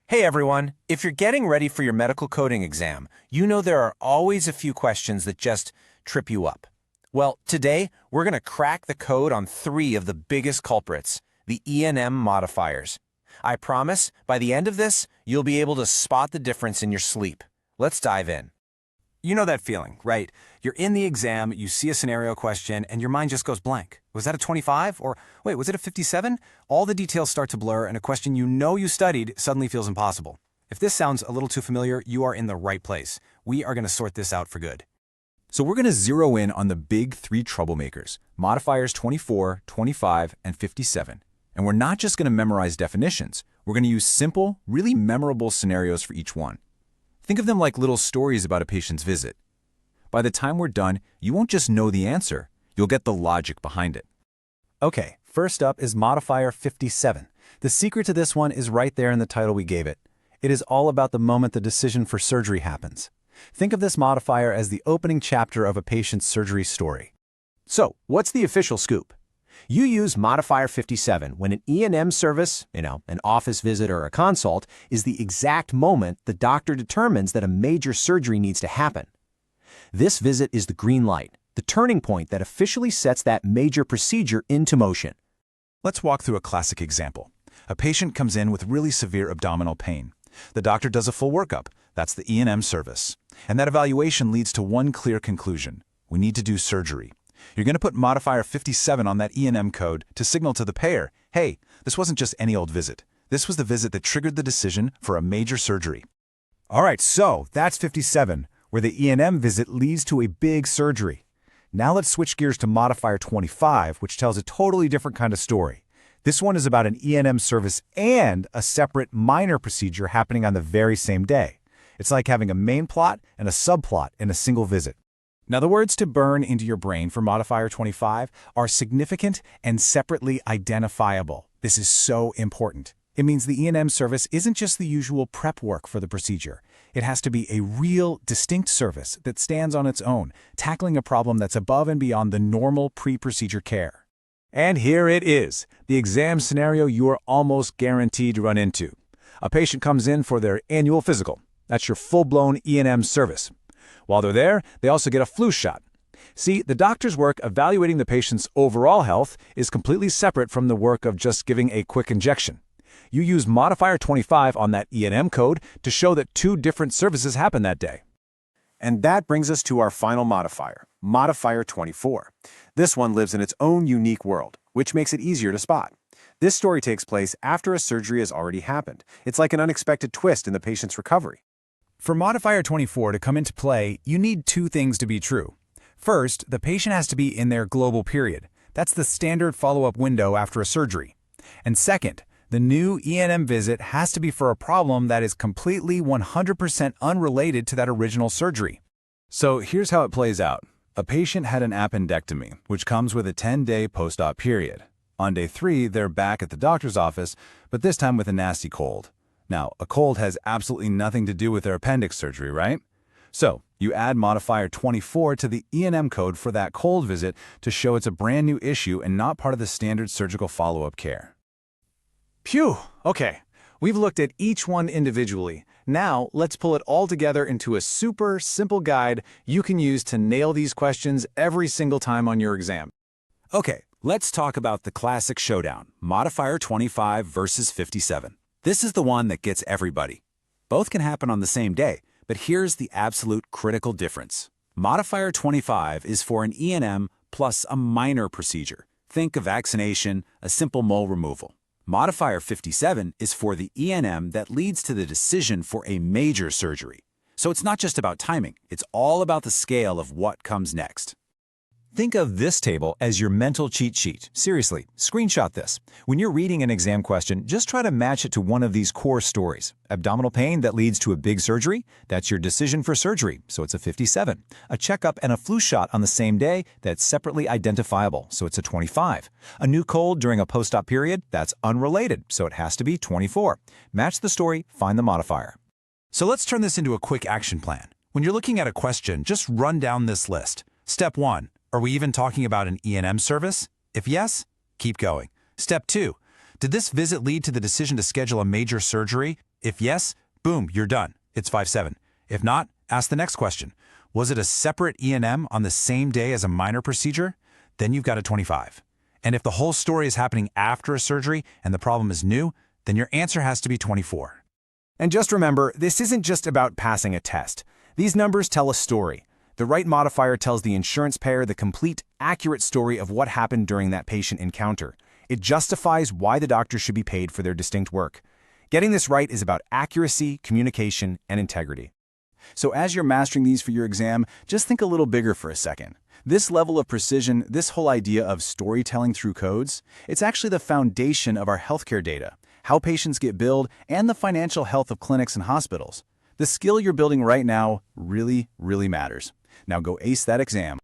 Hey everyone, if you're getting ready for your medical coding exam, you know there are always a few questions that just trip you up. Well, today we're going to crack the code on 3 of the biggest culprits, the E&M modifiers. I promise, by the end of this, you'll be able to spot the difference in your sleep. Let's dive in. You know that feeling, right? You're in the exam, you see a scenario question, and your mind just goes blank. Was that a 25? Or wait, was it a 57? All the details start to blur, and a question you know you studied suddenly feels impossible. If this sounds a little too familiar, you are in the right place. We are going to sort this out for good. So we're going to zero in on the big 3 troublemakers, modifiers 24, 25, and 57. And we're not just going to memorize definitions. We're going to use simple, really memorable scenarios for each one. Think of them like little stories about a patient's visit. By the time we're done, you won't just know the answer, you'll get the logic behind it. Okay, first up is modifier 57. The secret to this one is right there in the title we gave it. It is all about the moment the decision for surgery happens. Think of this modifier as the opening chapter of a patient's surgery story. So, what's the official scoop? You use modifier 57 when an E&M service, an office visit or a consult, is the exact moment the doctor determines that a major surgery needs to happen. This visit is the green light, the turning point that officially sets that major procedure into motion. Let's walk through a classic example. A patient comes in with really severe abdominal pain. The doctor does a full workup. That's the E&M service. And that evaluation leads to one clear conclusion. We need to do surgery. You're going to put modifier 57 on that E&M code to signal to the payer, hey, this wasn't just any old visit. This was the visit that triggered the decision for a major surgery. All right, so that's 57, where the E&M visit leads to a big surgery. Now let's switch gears to modifier 25, which tells a totally different kind of story. This one is about an E&M service and a separate minor procedure happening on the very same day. It's like having a main plot and a subplot in a single visit. Now, the words to burn into your brain for modifier 25 are significant and separately identifiable. This is so important. It means the E&M service isn't just the usual prep work for the procedure. It has to be a real, distinct service that stands on its own, tackling a problem that's above and beyond the normal pre-procedure care. And here it is, the exam scenario you are almost guaranteed to run into. A patient comes in for their annual physical. That's your full-blown E&M service. While they're there, they also get a flu shot. See, the doctor's work evaluating the patient's overall health is completely separate from the work of just giving a quick injection. You use modifier 25 on that E&M code to show that 2 different services happen that day. And that brings us to our final modifier, modifier 24. This one lives in its own unique world, which makes it easier to spot. This story takes place after a surgery has already happened. It's like an unexpected twist in the patient's recovery. For modifier 24 to come into play, you need 2 things to be true. First, the patient has to be in their global period. That's the standard follow-up window after a surgery. And second, the new E&M visit has to be for a problem that is completely 100% unrelated to that original surgery. So here's how it plays out. A patient had an appendectomy, which comes with a 10-day post-op period. On day 3, they're back at the doctor's office, but this time with a nasty cold. Now, a cold has absolutely nothing to do with their appendix surgery, right? So, you add modifier 24 to the E&M code for that cold visit to show it's a brand new issue and not part of the standard surgical follow-up care. Phew! Okay, we've looked at each one individually. Now, let's pull it all together into a super simple guide you can use to nail these questions every single time on your exam. Okay, let's talk about the classic showdown, modifier 25 versus 57. This is the one that gets everybody. Both can happen on the same day, but here's the absolute critical difference. Modifier 25 is for an E&M plus a minor procedure. Think a vaccination, a simple mole removal. Modifier 57 is for the E&M that leads to the decision for a major surgery. So it's not just about timing, it's all about the scale of what comes next. Think of this table as your mental cheat sheet. Seriously, screenshot this. When you're reading an exam question, just try to match it to one of these core stories. Abdominal pain that leads to a big surgery? That's your decision for surgery, so it's a 57. A checkup and a flu shot on the same day? That's separately identifiable, so it's a 25. A new cold during a post-op period? That's unrelated, so it has to be 24. Match the story, find the modifier. So let's turn this into a quick action plan. When you're looking at a question, just run down this list. Step 1. Are we even talking about an E&M service? If yes, keep going. Step 2. Did this visit lead to the decision to schedule a major surgery? If yes, boom, you're done. It's 5-7. If not, ask the next question. Was it a separate E&M on the same day as a minor procedure? Then you've got a 25. And if the whole story is happening after a surgery and the problem is new, then your answer has to be 24. And just remember, this isn't just about passing a test. These numbers tell a story. The right modifier tells the insurance payer the complete, accurate story of what happened during that patient encounter. It justifies why the doctor should be paid for their distinct work. Getting this right is about accuracy, communication, and integrity. So as you're mastering these for your exam, just think a little bigger for a second. This level of precision, this whole idea of storytelling through codes, it's actually the foundation of our healthcare data, how patients get billed, and the financial health of clinics and hospitals. The skill you're building right now really, really matters. Now go ace that exam.